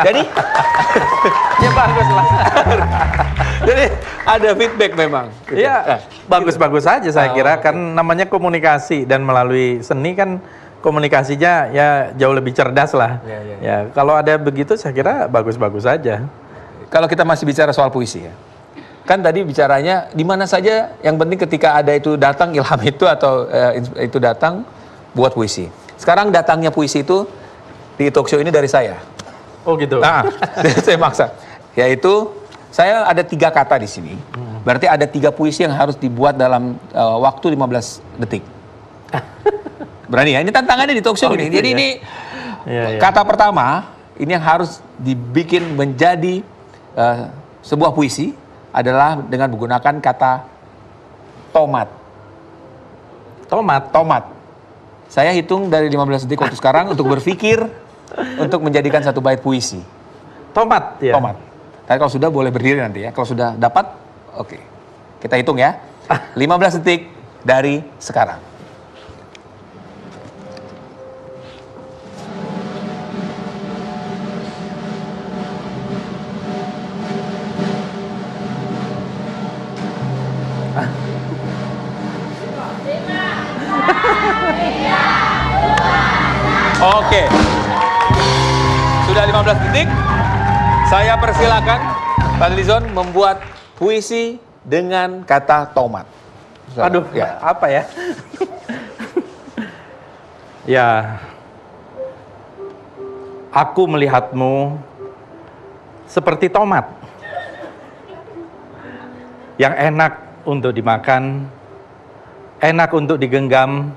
Jadi, ya bagus lah. Jadi ada feedback memang. Iya, bagus-bagus aja saya kira. Kan namanya komunikasi, dan melalui seni kan komunikasinya ya jauh lebih cerdas lah. Ya, kalau ada begitu saya kira bagus-bagus aja. Kalau kita masih bicara soal puisi ya. Kan tadi bicaranya di mana saja, yang penting ketika ada itu datang ilham itu atau itu datang buat puisi. Sekarang datangnya puisi itu di talk show ini dari saya. Oh gitu. Nah, saya maksa. Yaitu saya ada 3 kata di sini. Berarti ada 3 puisi yang harus dibuat dalam waktu 15 detik. Berani ya? Ini tantangannya di talk show ini. Gitu. Jadi ini kata pertama ini yang harus dibikin menjadi sebuah puisi adalah dengan menggunakan kata tomat. Tomat. Saya hitung dari 15 detik waktu sekarang untuk berpikir untuk menjadikan satu bait puisi. Tomat ya. Tomat. Tapi kalau sudah boleh berdiri nanti ya. Kalau sudah dapat, oke. Kita hitung ya. 15 detik dari sekarang. Oke. Sudah 15 detik. Saya persilakan Fadlizon membuat puisi dengan kata tomat. Aduh, ya. apa ya? Ya. Aku melihatmu seperti tomat yang enak untuk dimakan, enak untuk digenggam,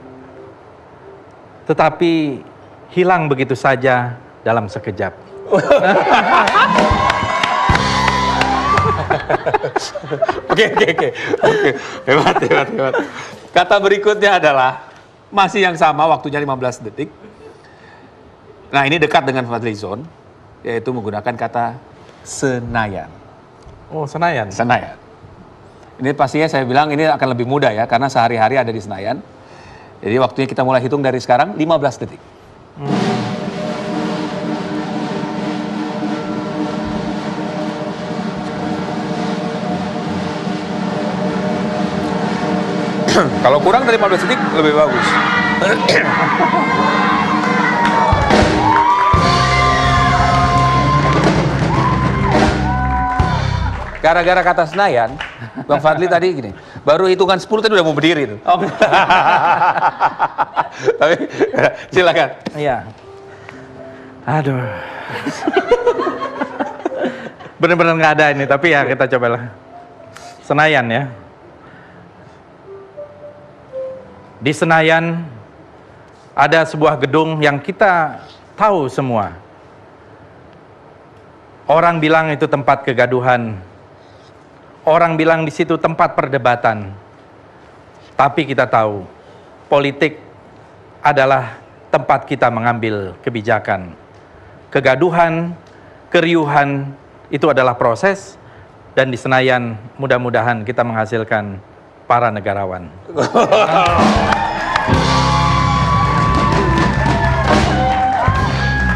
tetapi hilang begitu saja dalam sekejap. Oke. Hebat. Kata berikutnya adalah masih yang sama, waktunya 15 detik. Nah, ini dekat dengan Fadlizon, yaitu menggunakan kata Senayan. Oh, Senayan. Senayan. Ini pastinya saya bilang ini akan lebih mudah ya, karena sehari-hari ada di Senayan. Jadi waktunya kita mulai hitung dari sekarang, 15 detik. Kalau kurang dari 15 detik, lebih bagus. Gara-gara kata Senayan, Bang Fadli tadi gini, baru hitungan 10 tadi udah mau berdiri tuh. Oh. Tapi silakan. Iya. Aduh. Bener-bener nggak ada ini, tapi ya kita cobalah. Senayan ya. Di Senayan ada sebuah gedung yang kita tahu semua. Orang bilang itu tempat kegaduhan. Orang bilang di situ tempat perdebatan. Tapi kita tahu, politik adalah tempat kita mengambil kebijakan. Kegaduhan, keriuhan, itu adalah proses. Dan di Senayan mudah-mudahan kita menghasilkan para negarawan.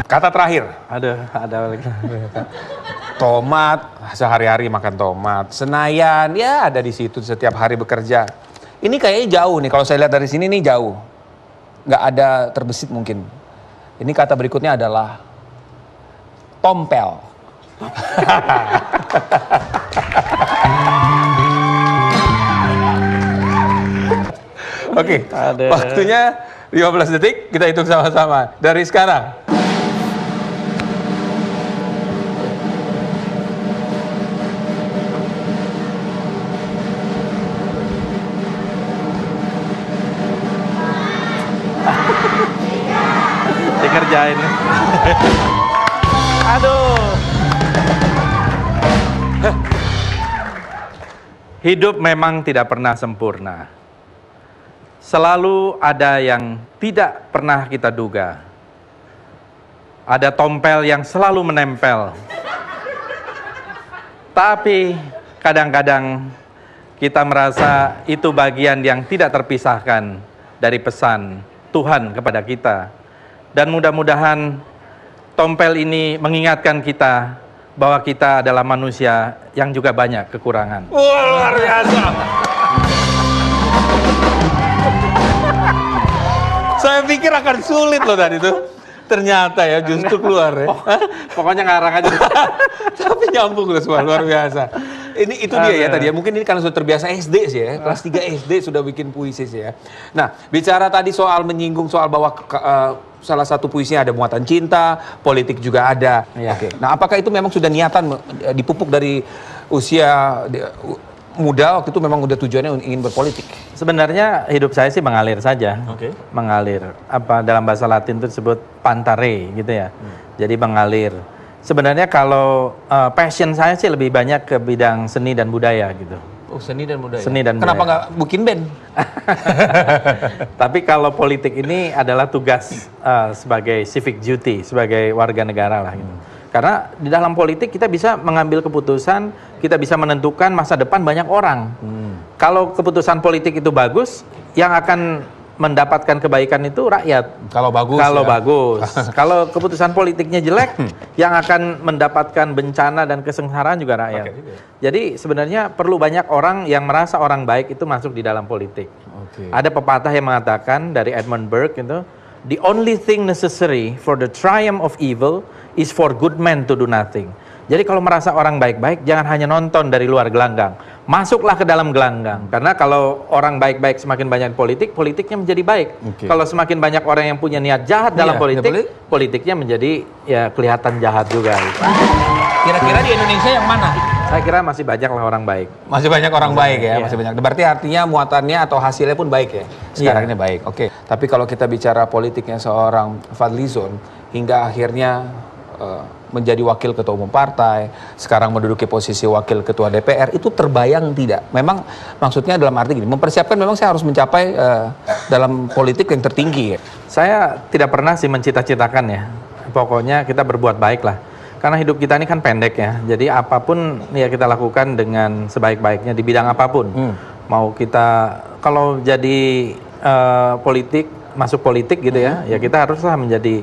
Kata terakhir. Ada lagi. Tomat, sehari-hari makan tomat. Senayan, ya ada di situ setiap hari bekerja. Ini kayaknya jauh nih, kalau saya lihat dari sini nih jauh. Nggak ada terbesit mungkin. Ini kata berikutnya adalah tompel. Oke, waktunya 15 detik, kita hitung sama-sama. Dari sekarang. Dikerjain. Aduh. Hidup memang tidak pernah sempurna. Selalu ada yang tidak pernah kita duga. Ada tompel yang selalu menempel. Tapi kadang-kadang kita merasa itu bagian yang tidak terpisahkan dari pesan Tuhan kepada kita. Dan mudah-mudahan tompel ini mengingatkan kita bahwa kita adalah manusia yang juga banyak kekurangan. Wah, luar biasa. Saya pikir akan sulit loh tadi itu. Ternyata ya justru keluar ya. Pokoknya ngarang aja. Tapi nyambung loh semua, luar biasa. Itu dia ya tadi ya. Mungkin ini karena sudah terbiasa SD sih ya. Kelas 3 SD sudah bikin puisi sih ya. Nah, bicara tadi soal menyinggung soal bahwa salah satu puisinya ada muatan cinta, politik juga ada. Ya. Oke. Nah, apakah itu memang sudah niatan dipupuk dari usia muda waktu itu memang udah tujuannya ingin berpolitik? Sebenarnya hidup saya sih mengalir saja. Oke. Mengalir. Apa dalam bahasa Latin itu disebut pantare gitu ya. Jadi mengalir. Sebenarnya kalau passion saya sih lebih banyak ke bidang seni dan budaya gitu. Oh, seni dan budaya. Seni dan Kenapa budaya. nggak bikin band? Tapi kalau politik ini adalah tugas sebagai civic duty, sebagai warga negara lah gitu. Karena di dalam politik kita bisa mengambil keputusan, kita bisa menentukan masa depan banyak orang. Kalau keputusan politik itu bagus, yang akan mendapatkan kebaikan itu rakyat. Kalau bagus. Kalau ya. bagus. Kalau keputusan politiknya jelek, yang akan mendapatkan bencana dan kesengsaraan juga rakyat. Oke. Jadi sebenarnya perlu banyak orang yang merasa orang baik itu masuk di dalam politik. Oke. Ada pepatah yang mengatakan dari Edmund Burke itu, the only thing necessary for the triumph of evil is for good men to do nothing. Jadi kalau merasa orang baik-baik, jangan hanya nonton dari luar gelanggang. Masuklah ke dalam gelanggang. Karena kalau orang baik-baik semakin banyak politik, politiknya menjadi baik. Oke. Kalau semakin banyak orang yang punya niat jahat dalam politik, politiknya menjadi ya kelihatan jahat juga. Gitu. Kira-kira di Indonesia yang mana? Saya kira masih banyak lah orang baik. Masih banyak orang baik ya, Iya. masih banyak. Berarti artinya muatannya atau hasilnya pun baik ya. Sekarang Iya. ini baik. Oke. Tapi kalau kita bicara politiknya seorang Fadlizon hingga akhirnya menjadi wakil ketua umum partai, sekarang menduduki posisi wakil ketua DPR, itu terbayang tidak? Memang maksudnya dalam arti gini, mempersiapkan memang saya harus mencapai dalam politik yang tertinggi ya. Saya tidak pernah sih mencita-citakan ya. Pokoknya kita berbuat baik lah. Karena hidup kita ini kan pendek ya. Jadi apapun ya kita lakukan dengan sebaik-baiknya di bidang apapun. Mau kita kalau jadi politik, masuk politik gitu ya, ya kita haruslah menjadi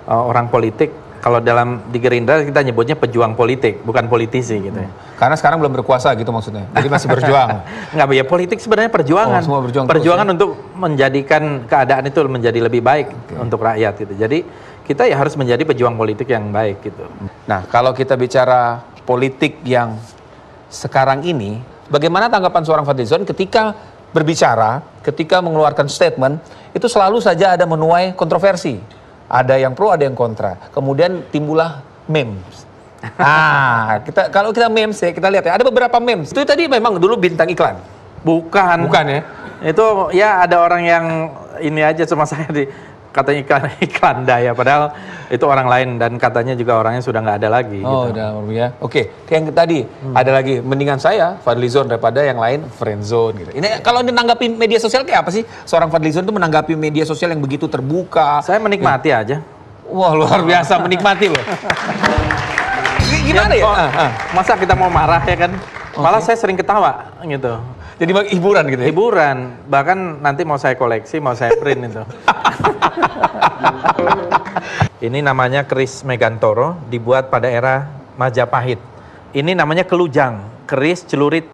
orang politik. Kalau di Gerindra kita nyebutnya pejuang politik, bukan politisi gitu ya. Karena sekarang belum berkuasa gitu maksudnya. Jadi masih berjuang. Enggak, ya politik sebenarnya perjuangan. Oh, semua berjuang perjuangan terus, ya? untuk menjadikan keadaan itu menjadi lebih baik untuk rakyat gitu. Jadi kita ya harus menjadi pejuang politik yang baik gitu. Nah, kalau kita bicara politik yang sekarang ini, bagaimana tanggapan seorang Fadlizon ketika berbicara, ketika mengeluarkan statement, itu selalu saja ada menuai kontroversi. Ada yang pro, ada yang kontra. Kemudian timbullah memes. Kalau kita memes ya, kita lihat ya, ada beberapa memes. Itu tadi memang dulu bintang iklan. Bukan. Bukan ya? Itu ya ada orang yang ini aja sama saya katanya iklan daya, padahal itu orang lain dan katanya juga orangnya sudah nggak ada lagi. Oh, gitu. udah ya. Oke, yang tadi ada lagi mendingan saya Fadlizon daripada yang lain friendzone gitu. Ini kalau menanggapi media sosial kayak apa sih? Seorang Fadlizon itu menanggapi media sosial yang begitu terbuka. Saya menikmati aja. Wah, luar biasa menikmati loh. Gimana ya? Masa kita mau marah ya kan? Malah saya sering ketawa gitu. Jadi hiburan gitu ya? Hiburan, bahkan nanti mau saya koleksi, mau saya print itu. Ini namanya keris Megantoro, dibuat pada era Majapahit. Ini namanya kelujang, keris celurit